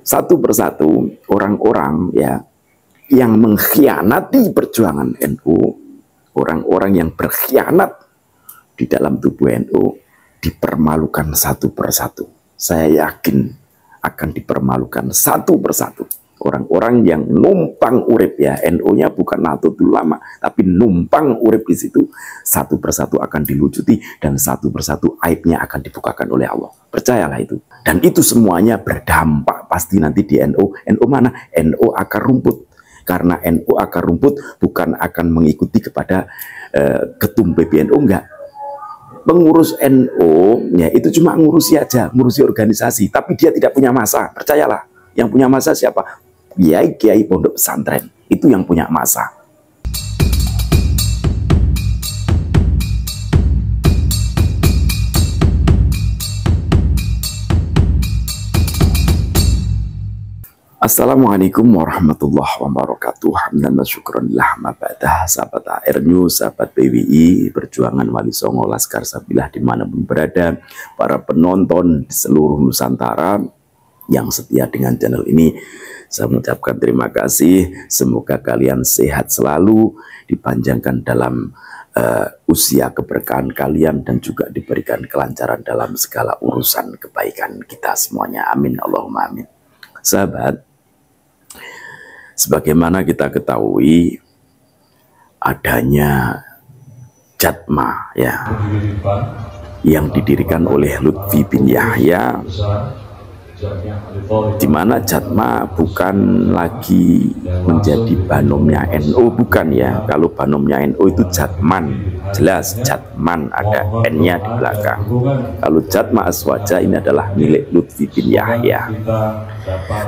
satu persatu orang-orang ya yang mengkhianati perjuangan NU, orang-orang yang berkhianat di dalam tubuh NU dipermalukan satu persatu. Saya yakin akan dipermalukan satu persatu. Orang-orang yang numpang urip ya, NU-nya bukan Nahdlatul Ulama, tapi numpang urip di situ, satu persatu akan dilucuti dan satu persatu aibnya akan dibukakan oleh Allah. Percayalah itu. Dan itu semuanya berdampak pasti nanti di NU. NU mana? NU akar rumput. Karena NU akar rumput bukan akan mengikuti kepada ketum PBNU, enggak. Pengurus NU ya itu cuma ngurusi aja, ngurusi organisasi, tapi dia tidak punya masa. Percayalah, yang punya masa siapa? Kiai pondok pesantren, itu yang punya masa. Assalamualaikum warahmatullahi wabarakatuh. Hamdan wa syukranillah ma ba'dah. Sahabat AR News, sahabat PWI, Perjuangan Wali Songo, Laskar Sabilah dimanapun berada, para penonton di seluruh Nusantara yang setia dengan channel ini, saya mengucapkan terima kasih. Semoga kalian sehat selalu, dipanjangkan dalam usia keberkahan kalian, dan juga diberikan kelancaran dalam segala urusan kebaikan kita semuanya. Amin Allahumma amin. Sahabat, sebagaimana kita ketahui adanya Jatma ya yang didirikan oleh Lutfi bin Yahya, di mana Jatma bukan lagi menjadi banomnya NU, bukan ya. Kalau banomnya NU itu Jatman, jelas Jatman ada N-nya di belakang. Kalau Jatma Aswaja ini adalah milik Lutfi bin Yahya.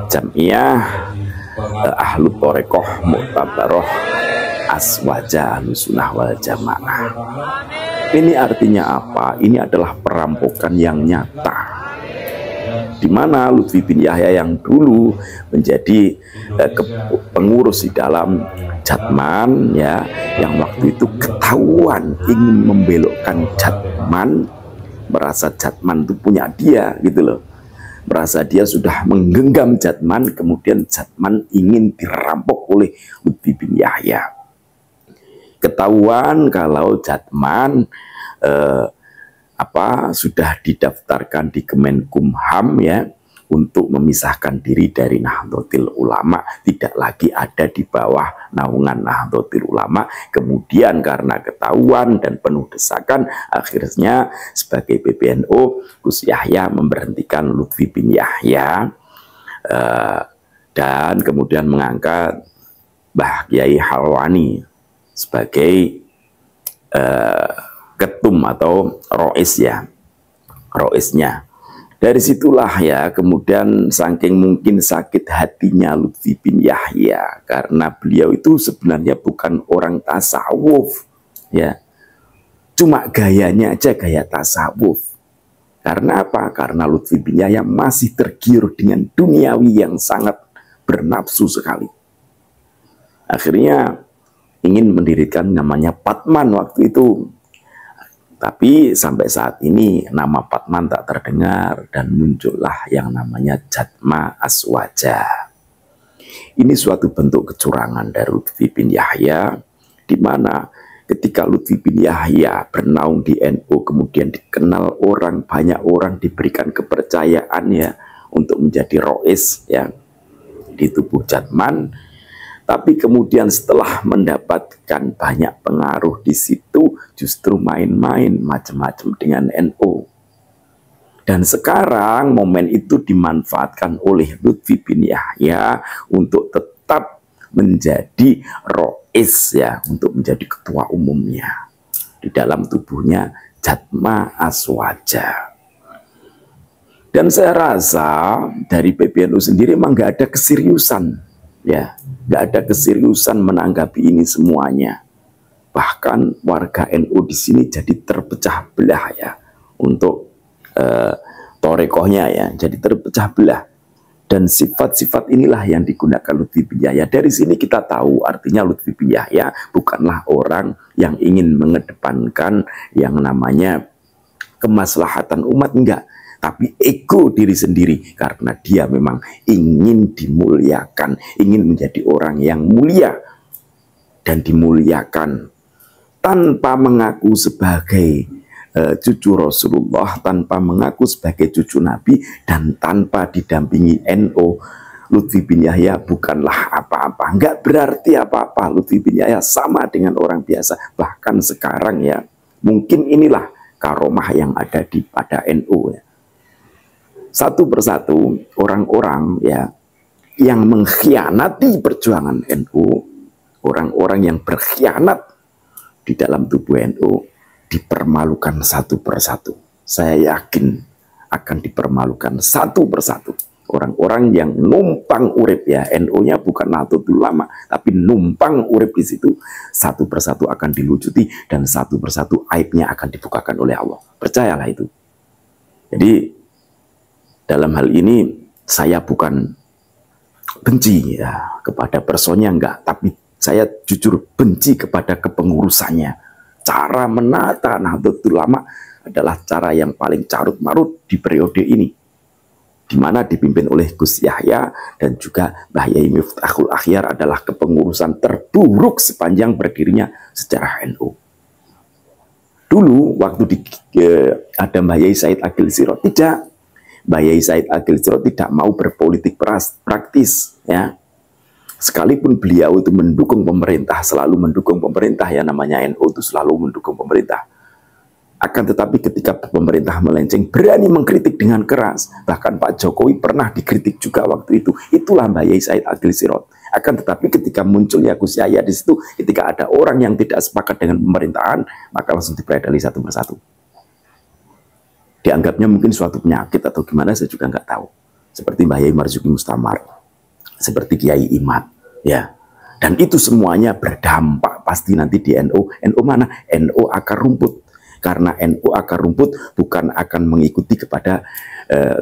Jamiyah Ahlu Torekoh Mu'tabaroh Aswaja Ahlussunnah wal Jamaah. Ini artinya apa? Ini adalah perampokan yang nyata, di mana Lutfi bin Yahya yang dulu menjadi pengurus di dalam Jatman ya, yang waktu itu ketahuan ingin membelokkan Jatman, merasa Jatman itu punya dia gitu loh, merasa dia sudah menggenggam Jatman, kemudian Jatman ingin dirampok oleh Lutfi bin Yahya. Ketahuan kalau Jatman sudah didaftarkan di Kemenkumham ya, untuk memisahkan diri dari Nahdlatul Ulama, tidak lagi ada di bawah naungan Nahdlatul Ulama. Kemudian karena ketahuan dan penuh desakan, akhirnya sebagai PBNU Gus Yahya memberhentikan Lutfi bin Yahya dan kemudian mengangkat Mbah Kiai Halwani sebagai ketum atau roisnya. Dari situlah ya kemudian saking mungkin sakit hatinya Lutfi bin Yahya, karena beliau itu sebenarnya bukan orang tasawuf ya, cuma gayanya aja gaya tasawuf. Karena apa? Karena Lutfi bin Yahya masih tergiur dengan duniawi yang sangat bernafsu sekali. Akhirnya ingin mendirikan namanya Patman waktu itu. Tapi sampai saat ini nama Patman tak terdengar, dan muncullah yang namanya Jatma Aswaja. Ini suatu bentuk kecurangan dari Lutfi bin Yahya, di mana ketika Lutfi bin Yahya bernaung di NU, kemudian dikenal orang, banyak orang diberikan kepercayaan ya untuk menjadi rois ya di tubuh Jatman. Tapi kemudian setelah mendapatkan banyak pengaruh di situ, justru main-main macam-macam dengan NU. Dan sekarang momen itu dimanfaatkan oleh Lutfi bin Yahya untuk tetap menjadi rois ya, untuk menjadi ketua umumnya di dalam tubuhnya Jatma Aswaja. Dan saya rasa dari PBNU sendiri memang nggak ada keseriusan ya, nggak ada keseriusan menanggapi ini semuanya. Bahkan warga NU di sini jadi terpecah belah ya untuk torekohnya ya, jadi terpecah belah. Dan sifat-sifat inilah yang digunakan Lutfi bin Yahya. Dari sini kita tahu artinya Lutfi bin Yahya bukanlah orang yang ingin mengedepankan yang namanya kemaslahatan umat, enggak. tapi ego diri sendiri, karena dia memang ingin dimuliakan, ingin menjadi orang yang mulia dan dimuliakan, tanpa mengaku sebagai cucu Rasulullah, tanpa mengaku sebagai cucu Nabi, dan tanpa didampingi NU. Lutfi bin Yahya bukanlah apa-apa, nggak berarti apa-apa. Lutfi bin Yahya sama dengan orang biasa. Bahkan sekarang ya, mungkin inilah karomah yang ada pada NU ya. Satu persatu orang-orang ya yang mengkhianati perjuangan NU, orang-orang yang berkhianat di dalam tubuh NU, dipermalukan satu persatu. Saya yakin akan dipermalukan satu persatu. Orang-orang yang numpang urip ya, NU-nya bukan Nahdlatul Ulama, tapi numpang urip di situ, satu persatu akan dilucuti dan satu persatu aibnya akan dibukakan oleh Allah. Percayalah itu. Jadi dalam hal ini saya bukan benci ya kepada personnya, enggak, tapi saya jujur benci kepada kepengurusannya. Cara menata Nahdlatul Ulama adalah cara yang paling carut-marut di periode ini, di mana dipimpin oleh Gus Yahya dan juga Mbah Yai Miftahul Akhyar adalah kepengurusan terburuk sepanjang berdirinya sejarah NU. Dulu waktu ada Mbah Yai Said Agil Sirot, tidak. Mbah Yai Said Agil Sirot tidak mau berpolitik praktis ya. Sekalipun beliau itu mendukung pemerintah, selalu mendukung pemerintah ya, namanya NU itu selalu mendukung pemerintah. Akan tetapi ketika pemerintah melenceng, berani mengkritik dengan keras. Bahkan Pak Jokowi pernah dikritik juga waktu itu. Itulah Mbah Yai Said Agil Sirot. Akan tetapi ketika munculnya Gus Yahya di situ, ketika ada orang yang tidak sepakat dengan pemerintahan, maka langsung dipredali satu persatu. Dianggapnya mungkin suatu penyakit atau gimana, saya juga nggak tahu. Seperti Mbah Yai Marzuki Mustamar, seperti Kiai Imad, ya. Dan itu semuanya berdampak pasti nanti di NU. NU mana? NU akar rumput. Karena NU akar rumput bukan akan mengikuti kepada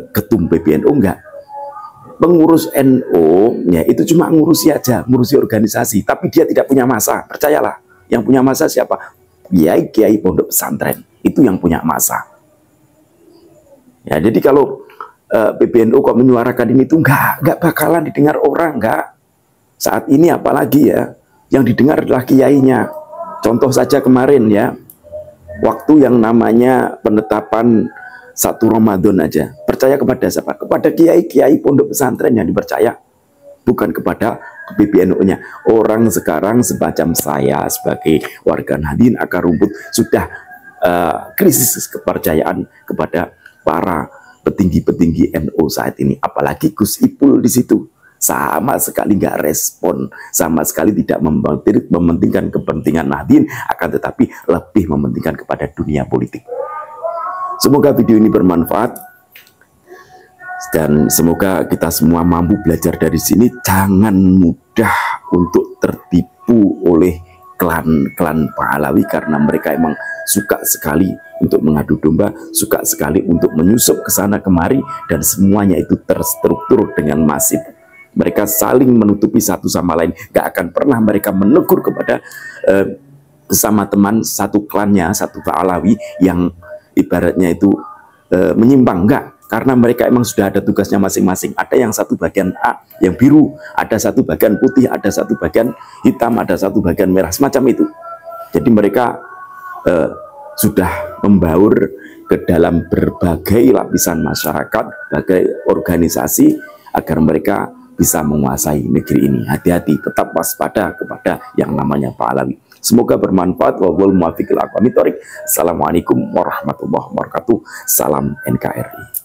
ketum PBNU, enggak. Pengurus NU ya itu cuma ngurusi aja, ngurusi organisasi, tapi dia tidak punya masa. Percayalah, yang punya masa siapa? Kiai-kiai pondok pesantren, itu yang punya masa. Ya, jadi kalau PBNU kok menyuarakan ini tuh enggak bakalan didengar orang, enggak. Saat ini apalagi ya, yang didengar adalah kiainya. Contoh saja kemarin ya, waktu yang namanya penetapan 1 Ramadan aja, percaya kepada siapa? Kepada kiai-kiai pondok pesantren yang dipercaya, bukan kepada PBNU-nya. Orang sekarang semacam saya sebagai warga Nahdien akar rumput sudah krisis kepercayaan kepada para petinggi-petinggi NU saat ini. Apalagi Gus Ipul di situ, sama sekali nggak respon, sama sekali tidak mementingkan kepentingan Nahdien, akan tetapi lebih mementingkan kepada dunia politik. Semoga video ini bermanfaat dan semoga kita semua mampu belajar dari sini. Jangan mudah untuk tertipu oleh klan-klan Pahlawi, karena mereka emang suka sekali untuk mengadu domba, suka sekali untuk menyusup ke sana kemari, dan semuanya itu terstruktur dengan masif. Mereka saling menutupi satu sama lain, gak akan pernah mereka menegur kepada sesama teman satu klannya, satu Pahlawi yang ibaratnya itu menyimpang, enggak. Karena mereka emang sudah ada tugasnya masing-masing. Ada yang satu bagian A yang biru, ada satu bagian putih, ada satu bagian hitam, ada satu bagian merah, semacam itu. Jadi mereka sudah membaur ke dalam berbagai lapisan masyarakat, berbagai organisasi, agar mereka bisa menguasai negeri ini. Hati-hati, tetap waspada kepada yang namanya Pahlawi. Semoga bermanfaat. Wallahul muwaffiq ila aqwamit thoriq. Assalamualaikum warahmatullahi wabarakatuh. Salam NKRI.